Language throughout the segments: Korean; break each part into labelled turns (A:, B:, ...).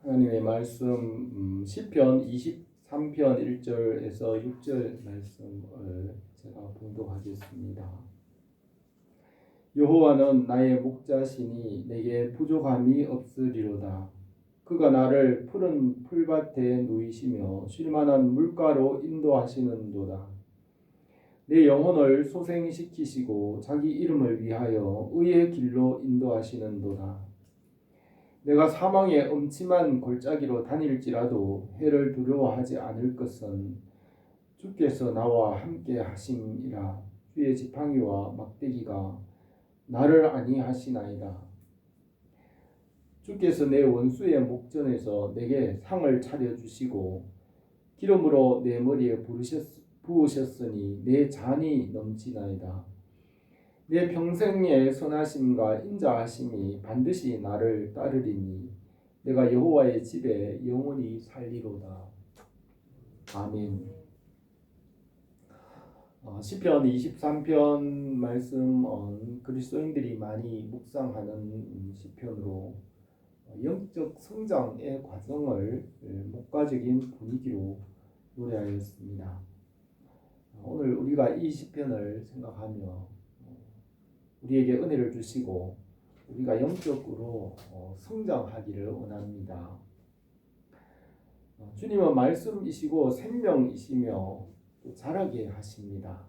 A: 하나님의 말씀 시편 23편 1절에서 6절 말씀을 제가 봉독하겠습니다. 여호와는 나의 목자시니 내게 부족함이 없으리로다. 그가 나를 푸른 풀밭에 누이시며 쉴만한 물가로 인도하시는도다. 내 영혼을 소생시키시고 자기 이름을 위하여 의의 길로 인도하시는도다. 내가 사망의 음침한 골짜기로 다닐지라도 해를 두려워하지 않을 것은 주께서 나와 함께 하심이라. 주의 지팡이와 막대기가 나를 안위하시나이다. 주께서 내 원수의 목전에서 내게 상을 차려주시고 기름으로 내 머리에 부으셨으니 내 잔이 넘치나이다. 내 평생의 선하심과 인자하심이 반드시 나를 따르리니 내가 여호와의 집에 영원히 살리로다. 아멘. 시편 23편 말씀은 그리스도인들이 많이 묵상하는 시편으로 영적 성장의 과정을 목가적인 분위기로 노래하였습니다. 오늘 우리가 이 시편을 생각하며 우리에게 은혜를 주시고 우리가 영적으로 성장하기를 원합니다. 주님은 말씀이시고 생명이시며 또 자라게 하십니다.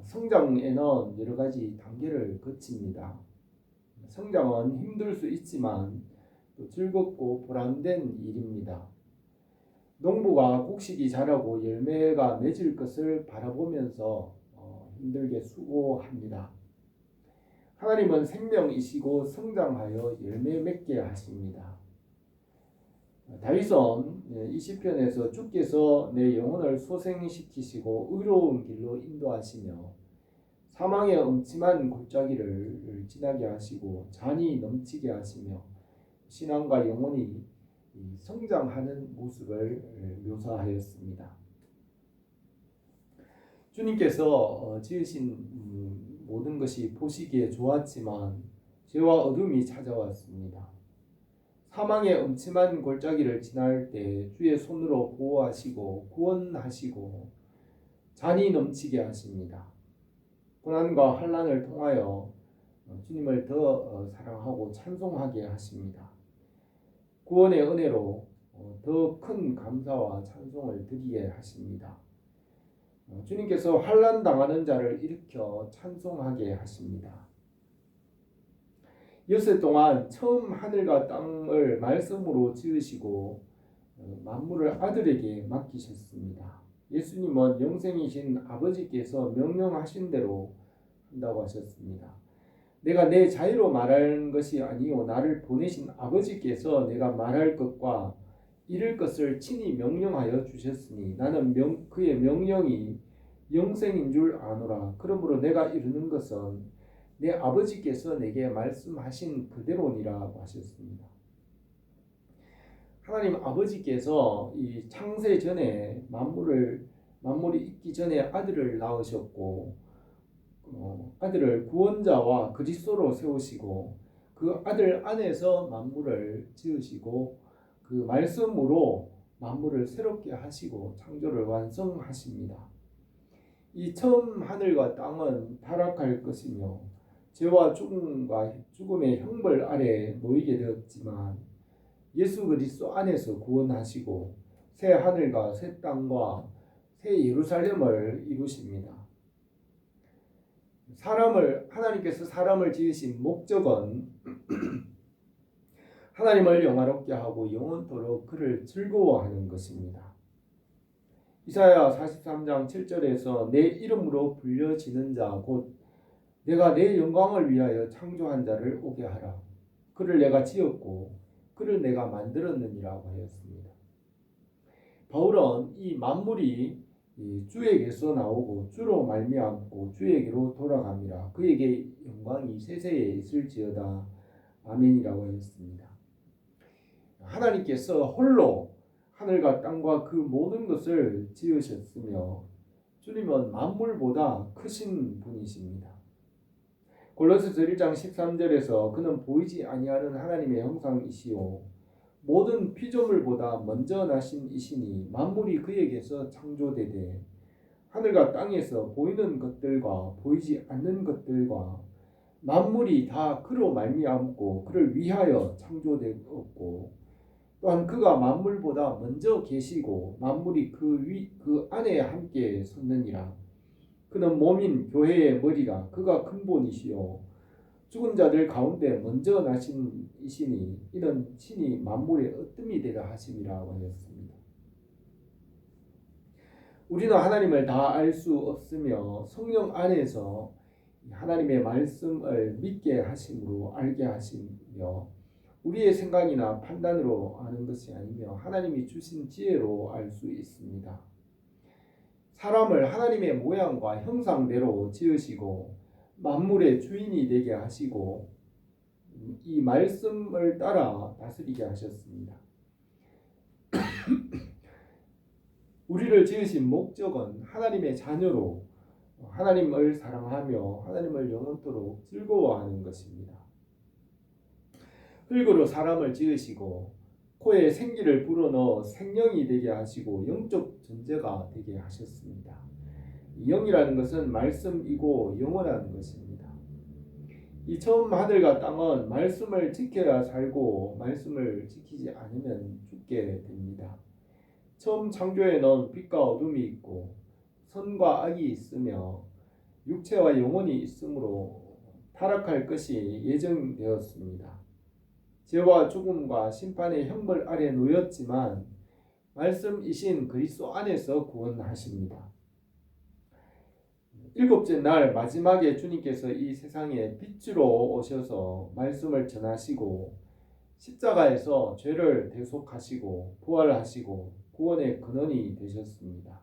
A: 성장에는 여러 가지 단계를 거칩니다. 성장은 힘들 수 있지만 또 즐겁고 보람된 일입니다. 농부가 곡식이 자라고 열매가 맺을 것을 바라보면서 힘들게 수고합니다. 하나님은 생명이시고 성장하여 열매 맺게 하십니다. 다윗은 이 시편에서 주께서 내 영혼을 소생시키시고 의로운 길로 인도하시며 사망의 음침한 골짜기를 지나게 하시고 잔이 넘치게 하시며 신앙과 영혼이 성장하는 모습을 묘사하였습니다. 주님께서 지으신 모든 것이 보시기에 좋았지만 죄와 어둠이 찾아왔습니다. 사망의 음침한 골짜기를 지날 때 주의 손으로 보호하시고 구원하시고 잔이 넘치게 하십니다. 고난과 환난을 통하여 주님을 더 사랑하고 찬송하게 하십니다. 구원의 은혜로 더 큰 감사와 찬송을 드리게 하십니다. 주님께서 환난 당하는 자를 일으켜 찬송하게 하십니다. 엿새 동안 처음 하늘과 땅을 말씀으로 지으시고 만물을 아들에게 맡기셨습니다. 예수님은 영생이신 아버지께서 명령하신 대로 한다고 하셨습니다. 내가 내 자유로 말하는 것이 아니요 나를 보내신 아버지께서 내가 말할 것과 이룰 것을 친히 명령하여 주셨으니 나는 그의 명령이 영생인 줄 아노라. 그러므로 내가 이루는 것은 내 아버지께서 내게 말씀하신 그대로니라고 하셨습니다. 하나님 아버지께서 이 창세 전에 만물이 있기 전에 아들을 낳으셨고 아들을 구원자와 그리스도로 세우시고 그 아들 안에서 만물을 지으시고 그 말씀으로 만물을 새롭게 하시고 창조를 완성하십니다. 이 처음 하늘과 땅은 타락할 것이며 죄와 죽음의 형벌 아래 놓이게 되었지만 예수 그리스도 안에서 구원하시고 새 하늘과 새 땅과 새 예루살렘을 이루십니다. 하나님께서 사람을 지으신 목적은 하나님을 영화롭게 하고 영원토록 그를 즐거워하는 것입니다. 이사야 43장 7절에서 내 이름으로 불려지는 자 곧 내가 내 영광을 위하여 창조한 자를 오게 하라. 그를 내가 지었고 그를 내가 만들었느니라고 하였습니다. 바울은 이 만물이 주에게서 나오고 주로 말미암고 주에게로 돌아갑니다. 그에게 영광이 세세에 있을지어다. 아멘이라고 했습니다. 하나님께서 홀로 하늘과 땅과 그 모든 것을 지으셨으며 주님은 만물보다 크신 분이십니다. 골로새서 1장 13절에서 그는 보이지 아니하는 하나님의 형상이시오 모든 피조물보다 먼저 나신 이시니 만물이 그에게서 창조되되 하늘과 땅에서 보이는 것들과 보이지 않는 것들과 만물이 다 그로 말미암고 그를 위하여 창조되었고 또한 그가 만물보다 먼저 계시고 만물이 그 안에 함께 섰느니라. 그는 몸인 교회의 머리라. 그가 근본이시요 죽은 자들 가운데 먼저 나신 이시니 이는 친히 만물의 으뜸이 되려 하심이라 하였습니다. 우리는 하나님을 다 알 수 없으며 성령 안에서 하나님의 말씀을 믿게 하심으로 알게 하시며 우리의 생각이나 판단으로 아는 것이 아니며 하나님이 주신 지혜로 알 수 있습니다. 사람을 하나님의 모양과 형상대로 지으시고 만물의 주인이 되게 하시고 이 말씀을 따라 다스리게 하셨습니다. 우리를 지으신 목적은 하나님의 자녀로 하나님을 사랑하며 하나님을 영원토록 즐거워하는 것입니다. 흙으로 사람을 지으시고 코에 생기를 불어넣어 생명이 되게 하시고 영적 존재가 되게 하셨습니다. 영이라는 것은 말씀이고 영원한 것입니다. 이 처음 하늘과 땅은 말씀을 지켜야 살고 말씀을 지키지 않으면 죽게 됩니다. 처음 창조에는 빛과 어둠이 있고 선과 악이 있으며 육체와 영혼이 있으므로 타락할 것이 예정되었습니다. 죄와 죽음과 심판의 형벌 아래 놓였지만 말씀이신 그리스도 안에서 구원하십니다. 일곱째 날 마지막에 주님께서 이 세상에 빛으로 오셔서 말씀을 전하시고 십자가에서 죄를 대속하시고 부활하시고 구원의 근원이 되셨습니다.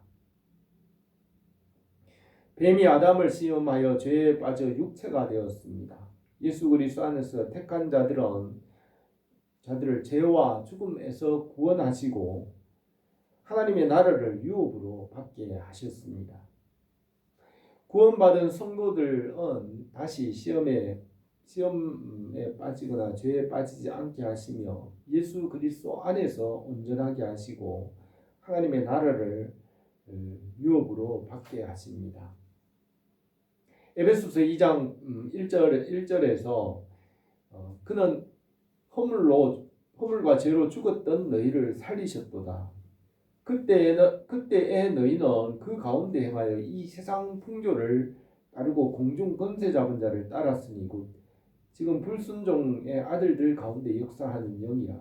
A: 뱀이 아담을 시험하여 죄에 빠져 육체가 되었습니다. 예수 그리스도 안에서 택한 자들을 죄와 죽음에서 구원하시고 하나님의 나라를 유업으로 받게 하셨습니다. 구원받은 성도들은 다시 시험에 빠지거나 죄에 빠지지 않게 하시며 예수 그리스도 안에서 온전하게 하시고 하나님의 나라를 유업으로 받게 하십니다. 에베소서 2장 1절에서 그는 허물과 죄로 죽었던 너희를 살리셨도다. 그때의 너희는 그 가운데 행하여 이 세상 풍조를 따르고 공중 권세 잡은 자를 따랐으니 곧 지금 불순종의 아들들 가운데 역사하는 영이라.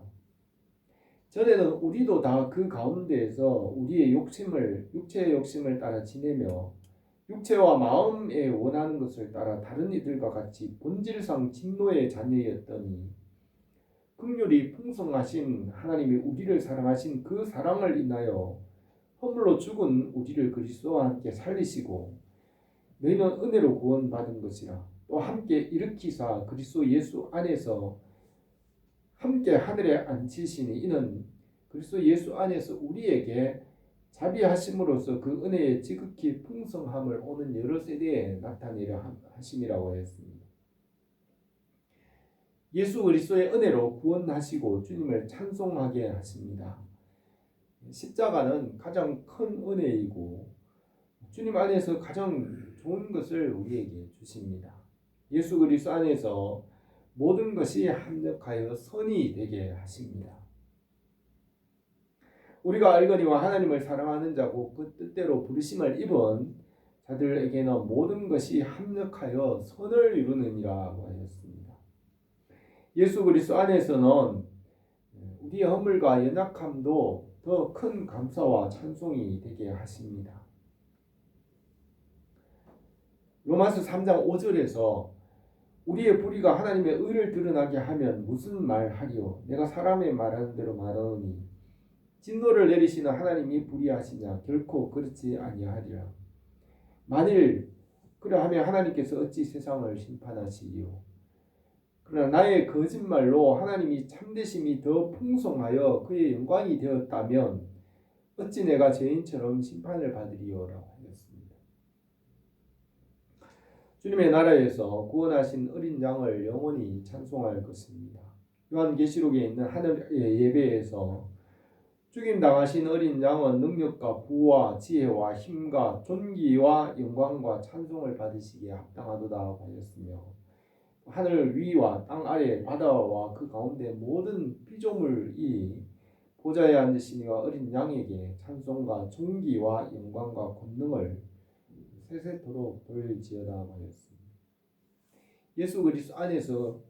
A: 전에는 우리도 다 그 가운데에서 우리의 육체의 욕심을 따라 지내며 육체와 마음에 원하는 것을 따라 다른 이들과 같이 본질상 진노의 자녀였더니 긍휼이 풍성하신 하나님이 우리를 사랑하신 그 사랑을 인하여 허물로 죽은 우리를 그리스도와 함께 살리시고 너희는 은혜로 구원받은 것이라. 또 함께 일으키사 그리스도 예수 안에서 함께 하늘에 앉히시니 이는 그리스도 예수 안에서 우리에게 자비하심으로써 그 은혜의 지극히 풍성함을 오는 여러 세대에 나타내려 하심이라고 했습니다. 예수 그리스도의 은혜로 구원하시고 주님을 찬송하게 하십니다. 십자가는 가장 큰 은혜이고 주님 안에서 가장 좋은 것을 우리에게 주십니다. 예수 그리스도 안에서 모든 것이 합력하여 선이 되게 하십니다. 우리가 알거니와 하나님을 사랑하는 자고 그 뜻대로 부르심을 입은 자들에게는 모든 것이 합력하여 선을 이루느니라고 하였습니다. 예수 그리스도 안에서는 우리의 허물과 연약함도 더 큰 감사와 찬송이 되게 하십니다. 로마서 3장 5절에서 우리의 불의가 하나님의 의를 드러나게 하면 무슨 말하리요? 내가 사람의 말하는 대로 말하노니 진노를 내리시는 하나님이 불의하시냐? 결코 그렇지 아니하리라. 만일 그러하면 하나님께서 어찌 세상을 심판하시리요? 그러나 나의 거짓말로 하나님이 참되심이 더 풍성하여 그의 영광이 되었다면 어찌 내가 죄인처럼 심판을 받으리요라고 하였습니다. 주님의 나라에서 구원하신 어린 양을 영원히 찬송할 것입니다. 요한계시록에 있는 하늘의 예배에서 죽임당하신 어린 양은 능력과 부와 지혜와 힘과 존귀와 영광과 찬송을 받으시기에 합당하도다 하였으며 하늘 위와 땅 아래 바다와 그 가운데 모든 피조물이 보좌에 앉으신 이와 어린 양에게 찬송과 존귀와 영광과 권능을 세세토록 돌릴지어다 하였습니다. 예수 그리스도 안에서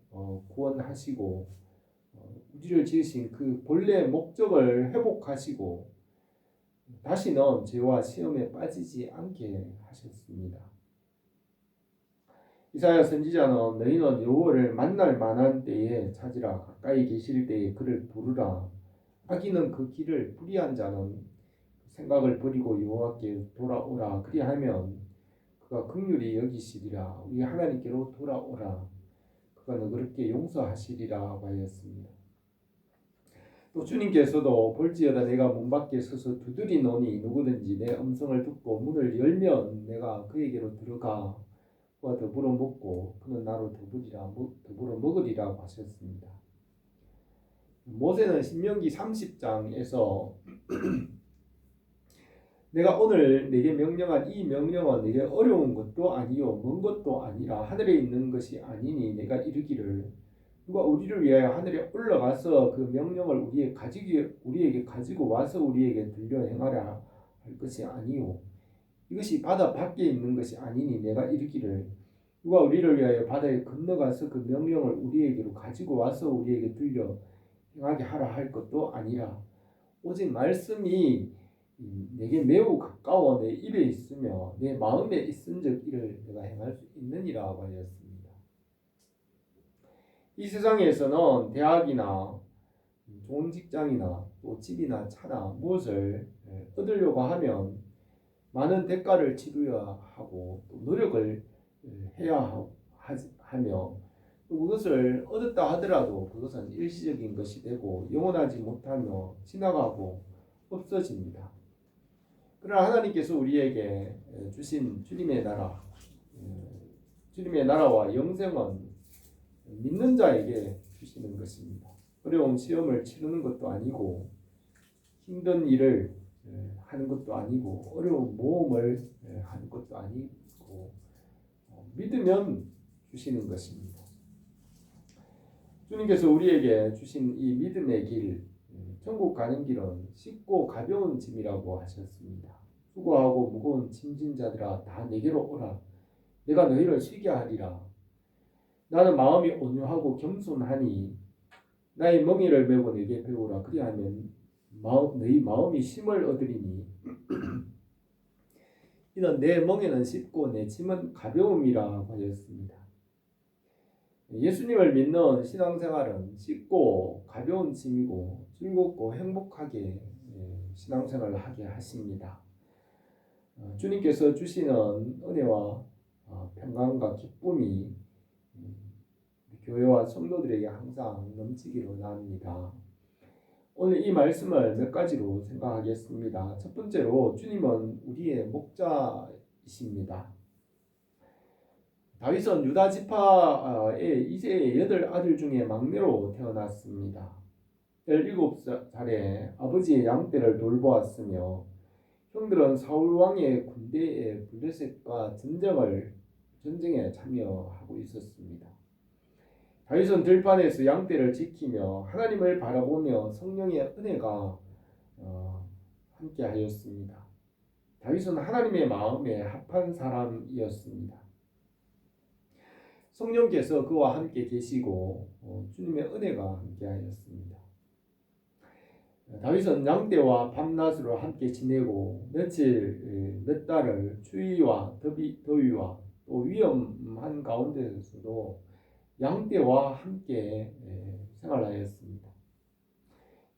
A: 구원하시고 우리를 지으신 그 본래 목적을 회복하시고 다시는 죄와 시험에 빠지지 않게 하셨습니다. 이사야 선지자는 너희는 여호와를 만날 만한 때에 찾으라 가까이 계실 때에 그를 부르라 악인은 그 길을 불의한 자는 생각을 버리고 여호와께 돌아오라 그리하면 그가 긍휼히 여기시리라 우리 하나님께로 돌아오라 그가 너그럽게 용서하시리라 하였습니다. 또 주님께서도 볼지어다 내가 문 밖에 서서 두드리노니 누구든지 내 음성을 듣고 문을 열면 내가 그에게로 들어가 그와 더불어 먹고 그는 나로 더불어 먹으리라고 하셨습니다. 모세는 신명기 30장에서 내가 오늘 내게 명령한 이 명령은 내게 어려운 것도 아니요 먼 것도 아니라 하늘에 있는 것이 아니니 내가 이르기를 누가 우리를 위하여 하늘에 올라가서 그 명령을 우리에게 가지고 와서 우리에게 들려 행하라 할 것이 아니요 이것이 바다 밖에 있는 것이 아니니 내가 이르기를 누가 우리를 위하여 바다에 건너가서 그 명령을 우리에게로 가지고 와서 우리에게 들려 행하게 하라 할 것도 아니라 오직 말씀이 내게 매우 가까워 내 입에 있으며 내 마음에 있은즉 이를 내가 행할 수 있느니라 하였습니다. 이 세상에서는 대학이나 좋은 직장이나 또 집이나 차나 무엇을 얻으려고 하면 많은 대가를 치르야 하고 또 노력을 해야 하며 그것을 얻었다 하더라도 그것은 일시적인 것이 되고 영원하지 못하며 지나가고 없어집니다. 그러나 하나님께서 우리에게 주신 주님의 나라와 영생은 믿는 자에게 주시는 것입니다. 어려운 시험을 치르는 것도 아니고 힘든 일을 하는 것도 아니고 어려운 모험을 하는 것도 아니고 믿으면 주시는 것입니다. 주님께서 우리에게 주신 이 믿음의 길, 천국 가는 길은 쉽고 가벼운 짐이라고 하셨습니다. 수고하고 무거운 짐진 자들아 다 내게로 오라. 내가 너희를 쉬게 하리라. 나는 마음이 온유하고 겸손하니 나의 멍에를 메고 내게 배우라. 그리하면 너희 마음이 쉼을 얻으리니 이는 내 멍에는 쉽고 내 짐은 가벼움이라 하였습니다. 예수님을 믿는 신앙생활은 쉽고 가벼운 짐이고 즐겁고 행복하게 신앙생활을 하게 하십니다. 주님께서 주시는 은혜와 평강과 기쁨이 교회와 성도들에게 항상 넘치기를 원합니다. 오늘 이 말씀을 몇 가지로 생각하겠습니다. 첫 번째로 주님은 우리의 목자이십니다. 다윗은 유다 지파의 이세의 8아들 중에 막내로 태어났습니다. 17살에 아버지의 양떼를 돌보았으며 형들은 사울 왕의 군대의 블레셋과 전쟁에 참여하고 있었습니다. 다윗은 들판에서 양떼를 지키며 하나님을 바라보며 성령의 은혜가 함께하였습니다. 다윗은 하나님의 마음에 합한 사람이었습니다. 성령께서 그와 함께 계시고 주님의 은혜가 함께하였습니다. 다윗은 양떼와 밤낮으로 함께 지내고 몇 달을 추위와 더위와 또 위험한 가운데서도 양떼와 함께 생활하였습니다.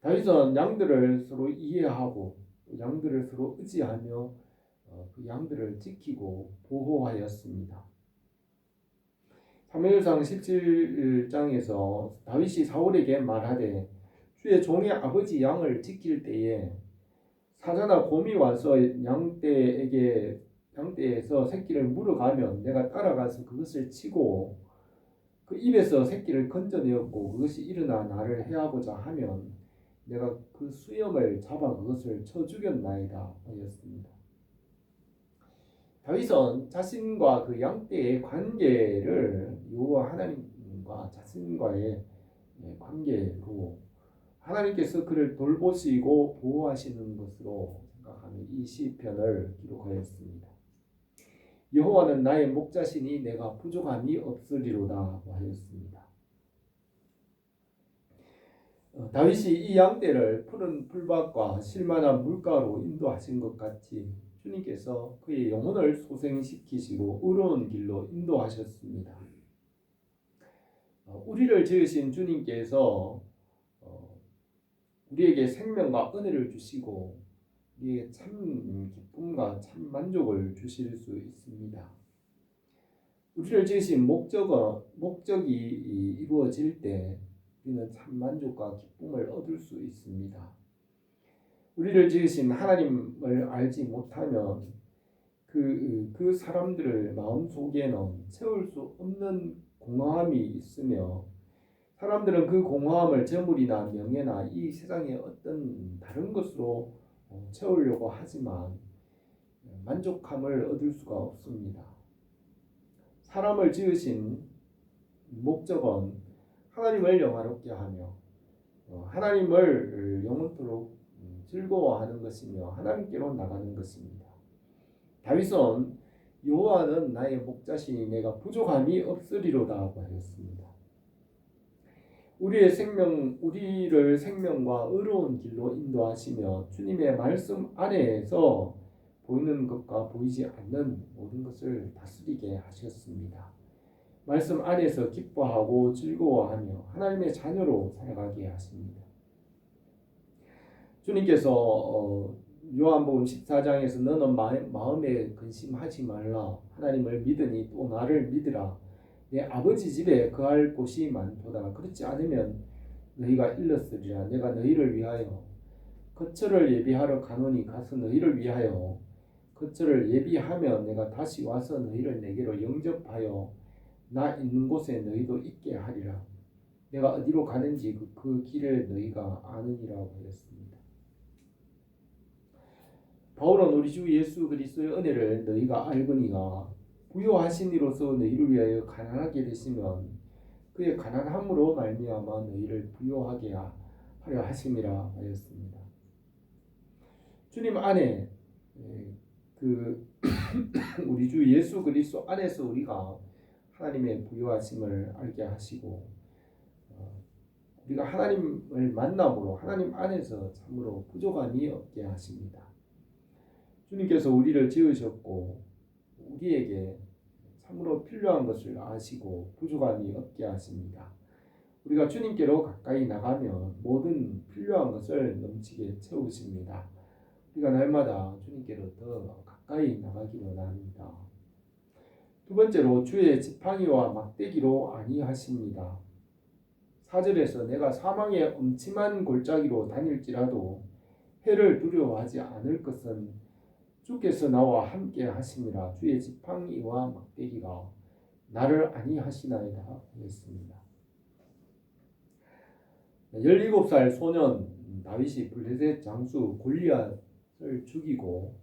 A: 다윗은 양들을 서로 이해하고 양들을 서로 의지하며 그 양들을 지키고 보호하였습니다. 사무엘상 17장에서 다윗이 사울에게 말하되 주의 종의 아버지 양을 지킬 때에 사자나 곰이 와서 양떼에서 새끼를 물어가면 내가 따라가서 그것을 치고 그 입에서 새끼를 건져내었고 그것이 일어나 나를 해하고자 하면 내가 그 수염을 잡아 그것을 쳐 죽였나이다 하였습니다. 다윗은 자신과 그 양떼의 관계를 여호와 하나님과 자신과의 관계로 하나님께서 그를 돌보시고 보호하시는 것으로 생각하는 이 시편을 기록하였습니다. 여호와는 나의 목자시니 내가 부족함이 없으리로다 하였습니다. 다윗이 이 양떼를 푸른 풀밭과 실만한 물가로 인도하신 것 같이 주님께서 그의 영혼을 소생시키시고 의로운 길로 인도하셨습니다. 우리를 지으신 주님께서 우리에게 생명과 은혜를 주시고 우리에게 참 기쁨과 참 만족을 주실 수 있습니다. 우리를 지으신 목적이 이루어질 때 우리는 참 만족과 기쁨을 얻을 수 있습니다. 우리를 지으신 하나님을 알지 못하면 그 사람들을 마음속에는 채울 수 없는 공허함이 있으며 사람들은 그 공허함을 재물이나 명예나 이 세상의 어떤 다른 것으로 채우려고 하지만 만족함을 얻을 수가 없습니다. 사람을 지으신 목적은 하나님을 영화롭게 하며 하나님을 영원토록 즐거워하는 것이며 하나님께로 나가는 것입니다. 다윗은 여호와는 나의 목자시니 내가 부족함이 없으리로다 하였습니다. 우리를 생명과 의로운 길로 인도하시며 주님의 말씀 안에서 보이는 것과 보이지 않는 모든 것을 다스리게 하셨습니다. 말씀 안에서 기뻐하고 즐거워하며 하나님의 자녀로 살아가게 하십니다. 주님께서 요한복음 14장에서 너는 마음에 근심하지 말라. 하나님을 믿으니 또 나를 믿으라. 내 아버지 집에 거할 곳이 많도다. 그렇지 않으면 너희가 일렀으리라. 내가 너희를 위하여 거처를 예비하러 가노니 가서 너희를 위하여 거처를 예비하면 내가 다시 와서 너희를 내게로 영접하여 나 있는 곳에 너희도 있게 하리라. 내가 어디로 가는지 그 길을 너희가 아느니라고 하였습니다. 바울은 우리 주 예수 그리스도의 은혜를 너희가 알거니와 부요하신 이로서 너희를 위하여 가난하게 되시면 그의 가난함으로 말미암아 너희를 부요하게 하려 하심이라 하였습니다. 주님 안에 우리 주 예수 그리스도 안에서 우리가 하나님의 부요하심을 알게 하시고 우리가 하나님을 만남으로 하나님 안에서 참으로 부족함이 없게 하십니다. 주님께서 우리를 지으셨고 우리에게 참으로 필요한 것을 아시고 부족함이 없게 하십니다. 우리가 주님께로 가까이 나가면 모든 필요한 것을 넘치게 채우십니다. 우리가 날마다 주님께로 더 가까이 나가기 원합니다. 두 번째로 주의 지팡이와 막대기로 아니하십니다. 4절에서 내가 사망의 음침한 골짜기로 다닐지라도 해를 두려워하지 않을 것은 주께서 나와 함께 하심이라. 주의 지팡이와 막대기가 나를 아니하시나이다 했습니다. 17살 소년 다윗이 블레셋 장수 골리앗을 죽이고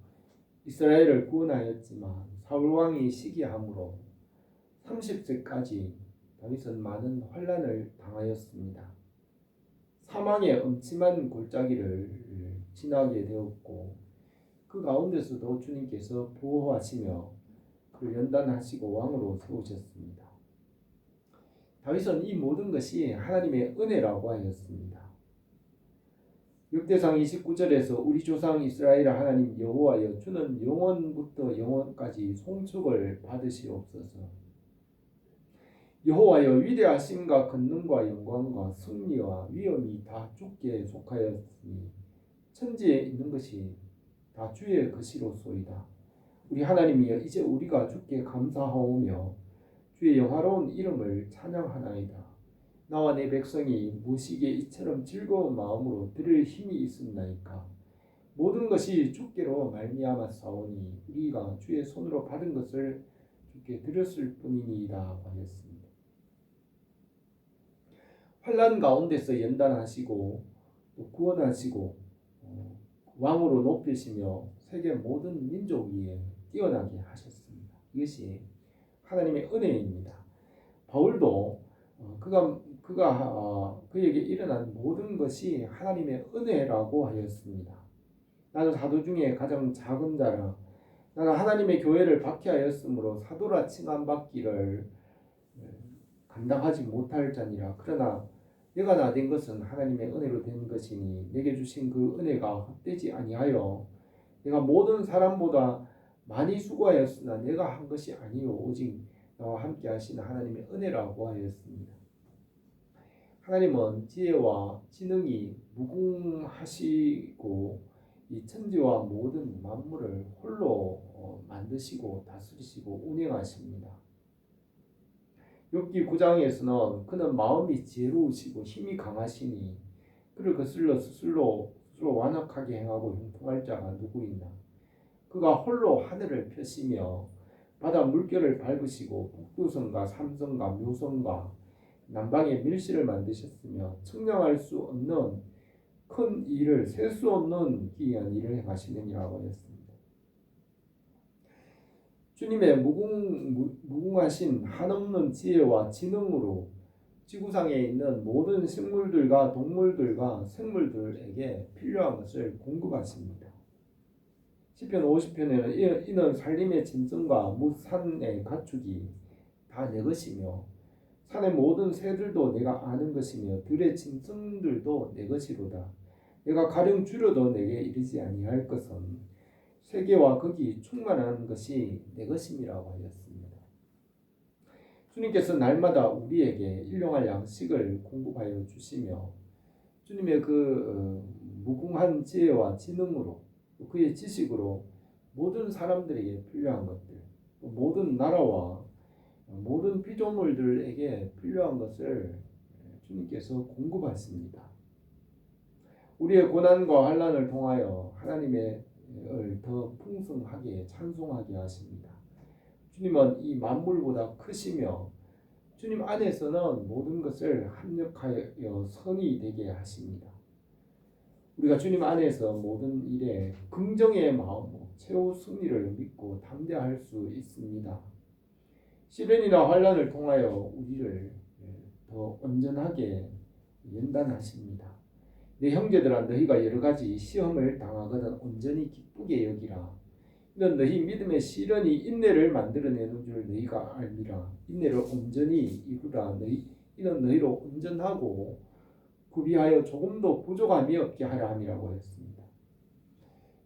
A: 이스라엘을 구원하였지만 사울 왕이 시기함으로 30세까지 다윗은 많은 환난을 당하였습니다. 사망의 음침한 골짜기를 지나게 되었고 그 가운데서도 주님께서 보호하시며 그를 연단하시고 왕으로 세우셨습니다. 다윗은 이 모든 것이 하나님의 은혜라고 하였습니다. 역대상 29절에서 우리 조상 이스라엘 하나님 여호와여 주는 영원부터 영원까지 송축을 받으시옵소서. 여호와여 위대하심과 권능과 영광과 승리와 위엄이 다 주께 속하였으니 천지에 있는 것이 다 주의 것이로소이다. 우리 하나님이여 이제 우리가 주께 감사하오며 주의 영화로운 이름을 찬양하나이다. 나와 내 백성이 무시기에 이처럼 즐거운 마음으로 들을 힘이 있었나이까. 모든 것이 주께로 말미암았사오니 우리가 주의 손으로 받은 것을 주께 드렸을 뿐이니이다 하였습니다. 환난 가운데서 연단하시고 또 구원하시고 왕으로 높이시며 세계 모든 민족 위에 뛰어나게 하셨습니다. 이것이 하나님의 은혜입니다. 바울도 그에게 일어난 모든 것이 하나님의 은혜라고 하였습니다. 나는 사도 중에 가장 작은 자라. 나는 하나님의 교회를 박해하였으므로 사도라 칭함받기를 감당하지 못할 자니라. 그러나 내가 나된 것은 하나님의 은혜로 된 것이니 내게 주신 그 은혜가 헛되지 아니하여 내가 모든 사람보다 많이 수고하였으나 내가 한 것이 아니요 오직 나와 함께 하시는 하나님의 은혜라고 하였습니다. 하나님은 지혜와 지능이 무궁하시고 이 천지와 모든 만물을 홀로 만드시고 다스리시고 운행하십니다. 욥기 9장에서는 그는 마음이 지혜로우시고 힘이 강하시니 그를 거슬러 스스로 완악하게 행하고 형통할 자가 누구이나. 그가 홀로 하늘을 펴시며 바다 물결을 밟으시고 북두성과 삼성과 묘성과 남방의 밀실을 만드셨으며 측량할 수 없는 큰 일을 셀 수 없는 기이한 일을 행하시느니라고 하였습니다. 주님의 무궁하신 한없는 지혜와 지능으로 지구상에 있는 모든 식물들과 동물들과 생물들에게 필요한 것을 공급하십니다. 시편 50편에는 이는 산림의 짐승과 무산의 가축이 다 내 것이며 산의 모든 새들도 내가 아는 것이며 들의 짐승들도 내 것이로다. 내가 가령 줄여도 내게 이르지 아니할 것은 세계와 거기 충만한 것이 내 것임이라고 하였습니다. 주님께서 날마다 우리에게 일용할 양식을 공급하여 주시며 주님의 무궁한 지혜와 지능으로 그의 지식으로 모든 사람들에게 필요한 것들, 모든 나라와 모든 피조물들에게 필요한 것을 주님께서 공급하십니다. 우리의 고난과 환난을 통하여 하나님의 더 풍성하게 찬송하게 하십니다. 주님은 이 만물보다 크시며 주님 안에서는 모든 것을 합력하여 선이 되게 하십니다. 우리가 주님 안에서 모든 일에 긍정의 마음으로 최후 승리를 믿고 담대할 수 있습니다. 시련이나 환난을 통하여 우리를 더 온전하게 연단하십니다. 내 형제들아 너희가 여러 가지 시험을 당하거든 온전히 기쁘게 여기라. 이는 너희 믿음의 시련이 인내를 만들어내는 줄 너희가 알미라. 인내를 온전히 이루라. 이는 너희로 온전하고 구비하여 조금도 부족함이 없게 하려 함이라고 했습니다.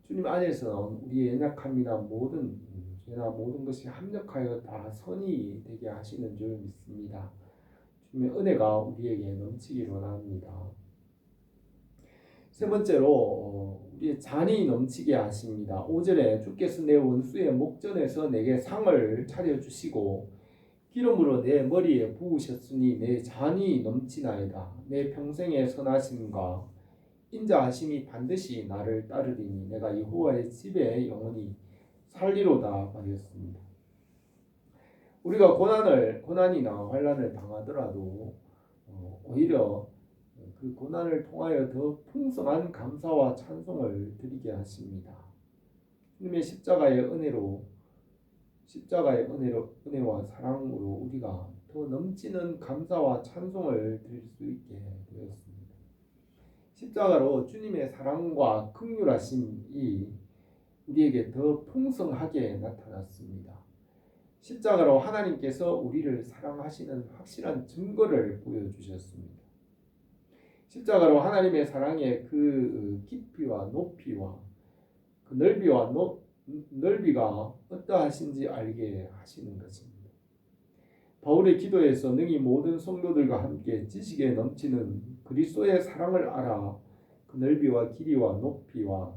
A: 주님 안에서는 우리의 연약함이나 모든 죄나 모든 것이 합력하여 다 선이 되게 하시는 줄 믿습니다. 주님의 은혜가 우리에게 넘치기를 원합니다. 세 번째로 우리의 잔이 넘치게 하십니다. 5절에 주께서 내 원수의 목전에서 내게 상을 차려주시고 기름으로 내 머리에 부으셨으니 내 잔이 넘치나이다. 내 평생의 선하심과 인자하심이 반드시 나를 따르리니 내가 여호와의 집에 영원히 살리로다 하였습니다. 우리가 고난이나 환난을 당하더라도 오히려 그 고난을 통하여 더 풍성한 감사와 찬송을 드리게 하십니다. 주님의 십자가의 은혜와 사랑으로 우리가 더 넘치는 감사와 찬송을 드릴 수 있게 되었습니다. 십자가로 주님의 사랑과 긍휼하심이 우리에게 더 풍성하게 나타났습니다. 십자가로 하나님께서 우리를 사랑하시는 확실한 증거를 보여주셨습니다. 십자가로 하나님의 사랑의 그 깊이와 높이와 그 넓이가 어떠하신지 알게 하시는 것입니다. 바울의 기도에서 능히 모든 성도들과 함께 지식에 넘치는 그리스도의 사랑을 알아 그 넓이와 길이와 높이와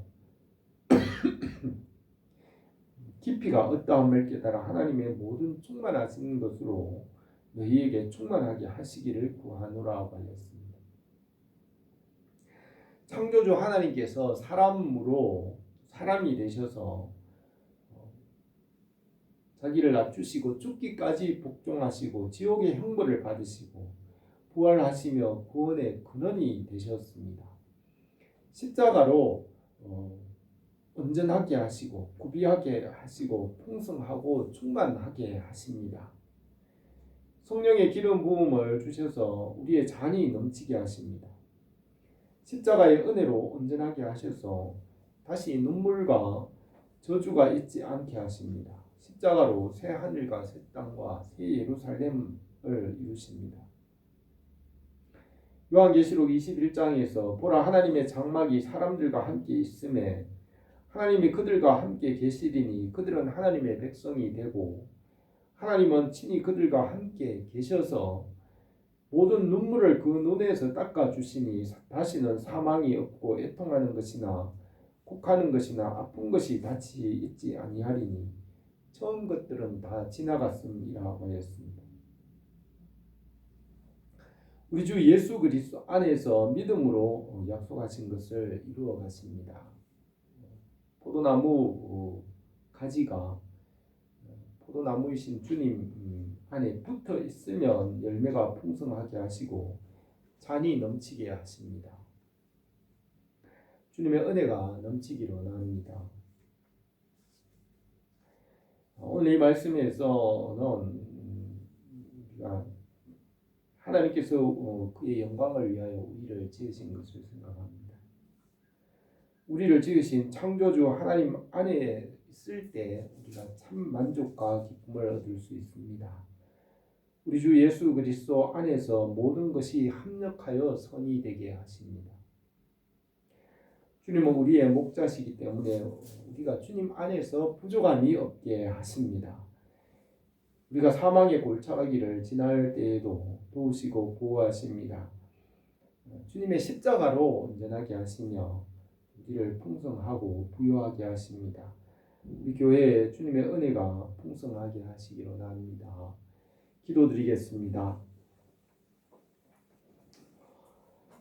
A: 깊이가 어떠함을 깨달아 하나님의 모든 충만하신 것으로 너희에게 충만하게 하시기를 구하노라 하였습니다. 창조주 하나님께서 사람이 되셔서 자기를 낮추시고 죽기까지 복종하시고 지옥의 형벌을 받으시고 부활하시며 구원의 근원이 되셨습니다. 십자가로 온전하게 하시고 구비하게 하시고 풍성하고 충만하게 하십니다. 성령의 기름 부음을 주셔서 우리의 잔이 넘치게 하십니다. 십자가의 은혜로 온전하게 하셔서 다시 눈물과 저주가 있지 않게 하십니다. 십자가로 새 하늘과 새 땅과 새 예루살렘을 이루십니다. 요한계시록 21장에서 보라 하나님의 장막이 사람들과 함께 있음에 하나님이 그들과 함께 계시리니 그들은 하나님의 백성이 되고 하나님은 친히 그들과 함께 계셔서 모든 눈물을 그 눈에서 닦아주시니 다시는 사망이 없고 애통하는 것이나 곡하는 것이나 아픈 것이 다시 있지 아니하리니 처음 것들은 다 지나갔음이라고 하였습니다. 우리 주 예수 그리스도 안에서 믿음으로 약속하신 것을 이루어 가십니다. 포도나무 가지가 포도나무이신 주님 안에 붙어 있으면 열매가 풍성하게 하시고 잔이 넘치게 하십니다. 주님의 은혜가 넘치기로 나옵니다. 오늘 이 말씀에서는 하나님께서 그의 영광을 위하여 우리를 지으신 것을 생각합니다. 우리를 지으신 창조주 하나님 안에 있을 때 우리가 참 만족과 기쁨을 얻을 수 있습니다. 우리 주 예수 그리스도 안에서 모든 것이 합력하여 선이 되게 하십니다. 주님은 우리의 목자시기 때문에 우리가 주님 안에서 부족함이 없게 하십니다. 우리가 사망의 골짜기를 지날 때에도 도우시고 보호하십니다. 주님의 십자가로 온전하게 하시며 우리를 풍성하고 부유하게 하십니다. 우리 교회에 주님의 은혜가 풍성하게 하시기로 원합니다. 기도드리겠습니다.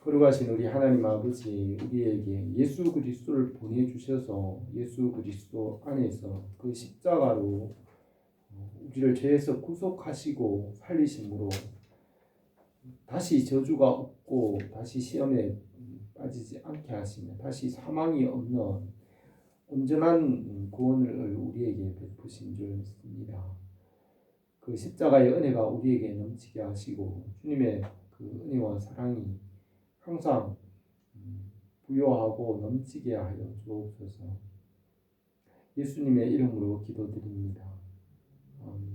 A: 거룩하신 우리 하나님 아버지, 우리에게 예수 그리스도를 보내주셔서 예수 그리스도 안에서 그 십자가로 우리를 죄에서 구속하시고 살리심으로 다시 저주가 없고 다시 시험에 빠지지 않게 하시며 다시 사망이 없는 온전한 구원을 우리에게 베푸신 줄 믿습니다. 그 십자가의 은혜가 우리에게 넘치게 하시고 주님의 그 은혜와 사랑이 항상 부요하고 넘치게 하여 주옵소서. 예수님의 이름으로 기도드립니다. 아멘.